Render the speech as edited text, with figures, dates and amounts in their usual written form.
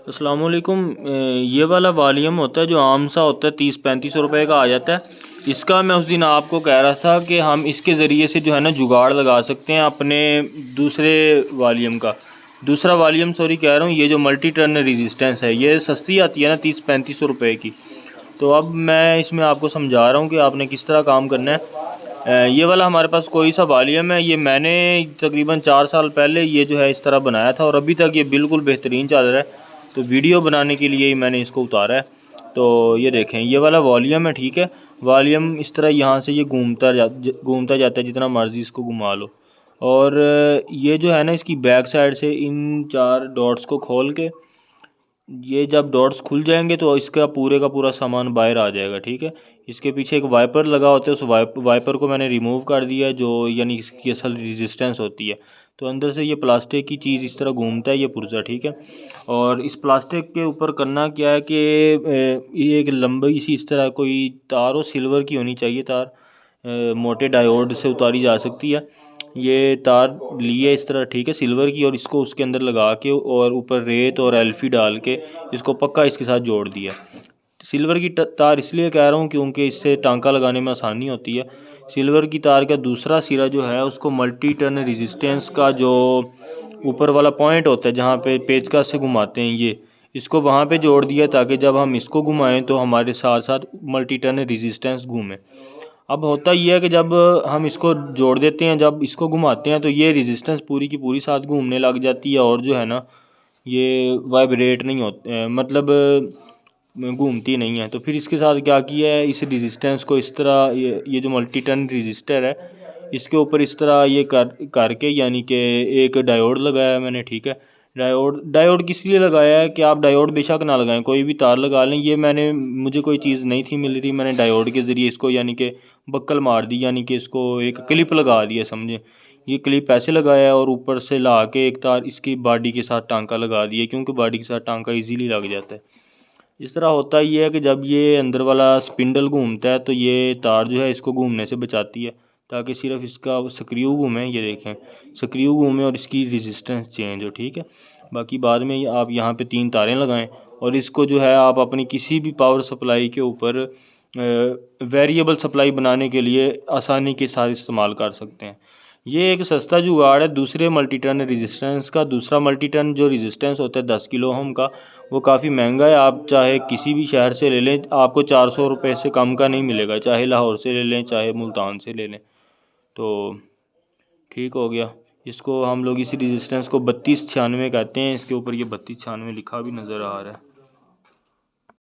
अस्सलाम वालेकुम। ये वाला वॉल्यूम होता है जो आम सा होता है 30-35 रुपए का आ जाता है। इसका मैं उस दिन आपको कह रहा था कि हम इसके ज़रिए से जो है ना जुगाड़ लगा सकते हैं अपने दूसरे वॉल्यूम का। दूसरा वॉल्यूम सॉरी कह रहा हूँ, ये जो मल्टी टर्न रेजिस्टेंस है ये सस्ती आती है ना 30-35 रुपए की। तो अब मैं इसमें आपको समझा रहा हूँ कि आपने किस तरह काम करना है। ये वाला हमारे पास कोई सा वॉल्यूम है, ये मैंने तकरीबन 4 साल पहले ये जो है इस तरह बनाया था और अभी तक ये बिल्कुल बेहतरीन चल रहा है। तो वीडियो बनाने के लिए ही मैंने इसको उतारा है। तो ये देखें, ये वाला वॉल्यूम है, ठीक है। वॉल्यूम इस तरह यहाँ से ये घूमता जाता है, जितना मर्ज़ी इसको घुमा लो। और ये जो है ना इसकी बैक साइड से इन 4 डॉट्स को खोल के, ये जब डॉट्स खुल जाएंगे तो इसका पूरे का पूरा सामान बाहर आ जाएगा, ठीक है। इसके पीछे एक वाइपर लगा होता है, उस वाइपर को मैंने रिमूव कर दिया, जो यानी इसकी असल रेजिस्टेंस होती है। तो अंदर से ये प्लास्टिक की चीज़ इस तरह घूमता है, ये पुर्जा, ठीक है। और इस प्लास्टिक के ऊपर करना क्या है कि ये एक लंबी सी इस तरह कोई तार हो, सिल्वर की होनी चाहिए तार, मोटे डायोड से उतारी जा सकती है। ये तार ली है इस तरह, ठीक है, सिल्वर की, और इसको उसके अंदर लगा के और ऊपर रेत और एल्फी डाल के इसको पक्का इसके साथ जोड़ दिया। सिल्वर की तार इसलिए कह रहा हूँ क्योंकि इससे टांका लगाने में आसानी होती है। सिल्वर की तार का दूसरा सिरा जो है उसको मल्टी टर्न रेजिस्टेंस का जो ऊपर वाला पॉइंट होता है जहाँ पे पेचकस से घुमाते हैं, ये इसको वहाँ पे जोड़ दिया ताकि जब हम इसको घुमाएं तो हमारे साथ साथ मल्टी टर्न रेजिस्टेंस घूमे। अब होता ये है कि जब हम इसको जोड़ देते हैं, जब इसको घुमाते हैं तो ये रेजिस्टेंस पूरी की पूरी साथ घूमने लग जाती है और जो है ना ये वाइब्रेट नहीं होते, मतलब घूमती नहीं है। तो फिर इसके साथ क्या किया है, इस रेजिस्टेंस को इस तरह ये जो मल्टी टर्न रजिस्टर है इसके ऊपर इस तरह ये करके यानी कि एक डायोड लगाया है मैंने, ठीक है। डायोड किस लिए लगाया है कि आप डायोड बेशक ना लगाएं, कोई भी तार लगा लें। ये मुझे कोई चीज़ नहीं थी मिल रही, मैंने डायोड के ज़रिए इसको यानी कि बक्कल मार दी, यानी कि इसको एक क्लिप लगा दिया, समझे। ये क्लिप ऐसे लगाया है और ऊपर से ला के एक तार इसकी बॉडी के साथ टांका लगा दिया, क्योंकि बॉडी के साथ टांका इजीली लग जाता है। इस तरह होता ये है कि जब ये अंदर वाला स्पिंडल घूमता है तो ये तार जो है इसको घूमने से बचाती है, ताकि सिर्फ इसका स्क्रू घूमे, ये देखें स्क्रू घूमे और इसकी रेजिस्टेंस चेंज हो, ठीक है। बाकी बाद में आप यहाँ पे 3 तारें लगाएं और इसको जो है आप अपनी किसी भी पावर सप्लाई के ऊपर वेरिएबल सप्लाई बनाने के लिए आसानी के साथ इस्तेमाल कर सकते हैं। ये एक सस्ता जुगाड़ है दूसरे मल्टी टर्न रेजिस्टेंस का। दूसरा मल्टी टर्न जो रेजिस्टेंस होता है 10 किलो ओम का, वो काफ़ी महंगा है। आप चाहे किसी भी शहर से ले लें, आपको 400 रुपये से कम का नहीं मिलेगा, चाहे लाहौर से ले लें चाहे मुल्तान से ले लें। तो ठीक हो गया। इसको हम लोग इसी रेजिस्टेंस को 3296 कहते हैं, इसके ऊपर ये 3296 लिखा भी नज़र आ रहा है।